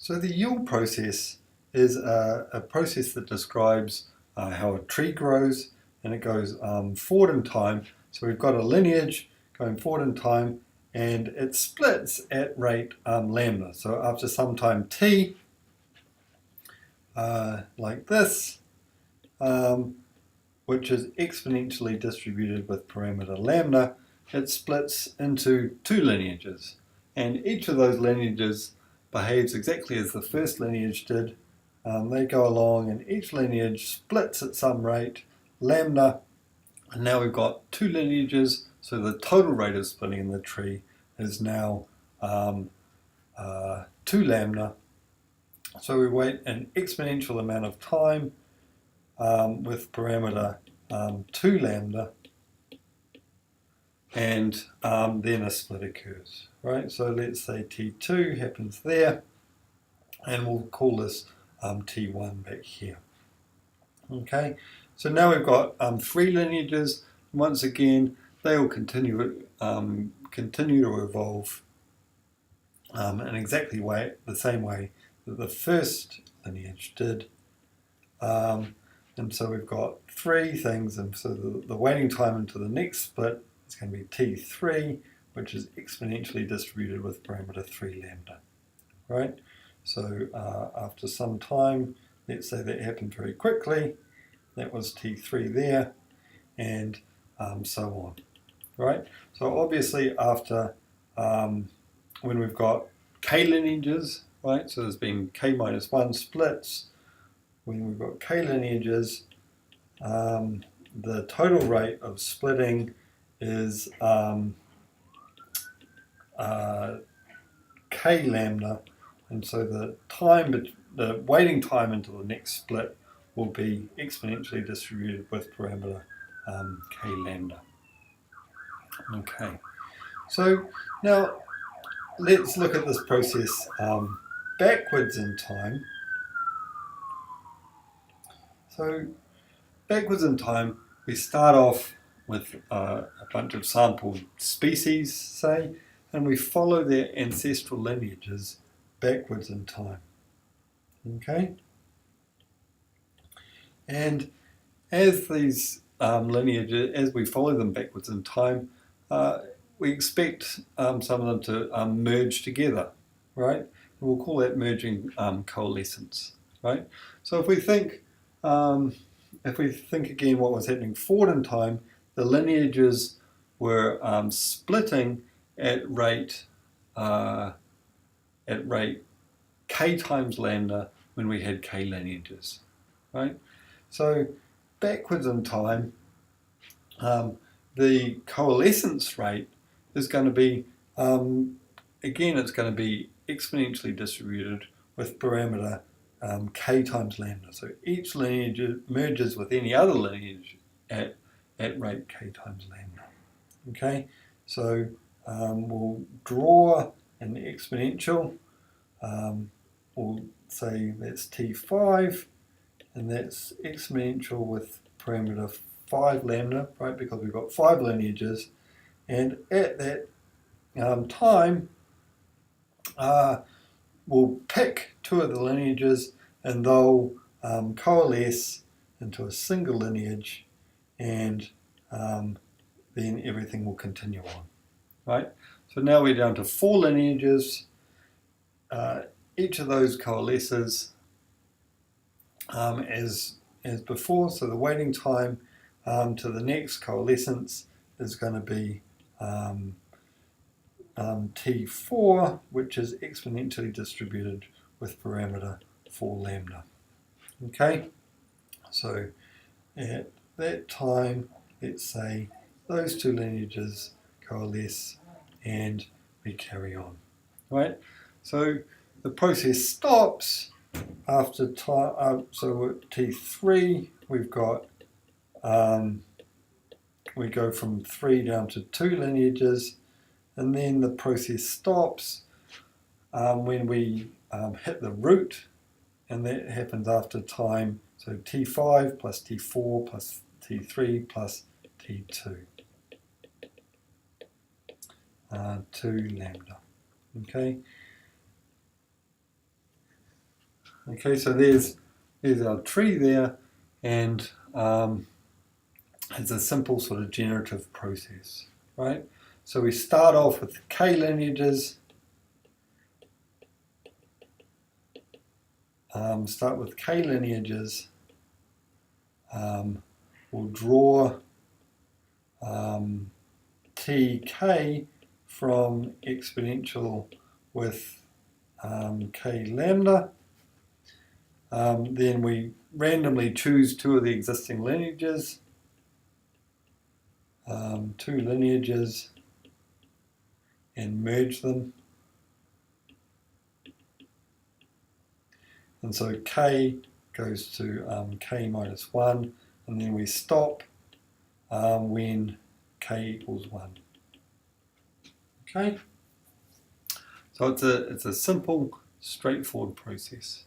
So the Yule process is a process that describes how a tree grows, and it goes forward in time. So we've got a lineage going forward in time, and it splits at rate lambda. So after some time t, like this, which is exponentially distributed with parameter lambda, it splits into two lineages. And each of those lineages behaves exactly as the first lineage did. They go along and each lineage splits at some rate, lambda, and now we've got two lineages, so the total rate of splitting in the tree is now 2 lambda. So we wait an exponential amount of time with parameter 2 lambda, and then a split occurs, right? So let's say T2 happens there, and we'll call this T1 back here. Okay, so now we've got 3 lineages. Once again, they will continue to evolve in exactly the same way that the first lineage did. And so we've got 3 things, and so the waiting time into the next split is going to be T3, which is exponentially distributed with parameter 3 lambda, right? So after some time, let's say that happened very quickly, that was T3 there, and so on, right? So obviously after, when we've got k lineages, right, so there's been k minus 1 splits, when we've got k lineages, the total rate of splitting is k lambda, and so the waiting time into the next split will be exponentially distributed with parameter k lambda. Okay, so now let's look at this process backwards in time. So backwards in time, we start off with a bunch of sampled species, say, and we follow their ancestral lineages backwards in time. Okay? And as these lineages, as we follow them backwards in time, we expect some of them to merge together, right? And we'll call that merging coalescence, right? So if we think again what was happening forward in time, the lineages were splitting at rate k times lambda when we had k lineages, right? So backwards in time, the coalescence rate is going to be, again, it's going to be exponentially distributed with parameter k times lambda. So each lineage merges with any other lineage at rate k times lambda. Okay, so we'll draw an exponential. We'll say that's T5, and that's exponential with parameter 5 lambda, right, because we've got 5 lineages, and at that time, we'll pick 2 of the lineages, and they'll coalesce into a single lineage, and then everything will continue on, right? So now we're down to 4 lineages. Each of those coalesces as before, so the waiting time to the next coalescence is going to be T4, which is exponentially distributed with parameter 4 lambda. Okay, so at that time, let's say those 2 lineages coalesce and we carry on, right? So the process stops after time, so at T3 we've got, we go from 3 down to 2 lineages, and then the process stops when we hit the root, and that happens after time, so T5 plus T4 plus T3 plus T2, 2 lambda, okay? Okay, so there's our tree there, and it's a simple sort of generative process, right? So we start off with k lineages. Start with k lineages. We'll draw tk from exponential with k lambda. Then we randomly choose two of the existing lineages, two lineages, and merge them. And so k goes to k minus 1, and then we stop when k equals 1. Okay? So it's a simple, straightforward process.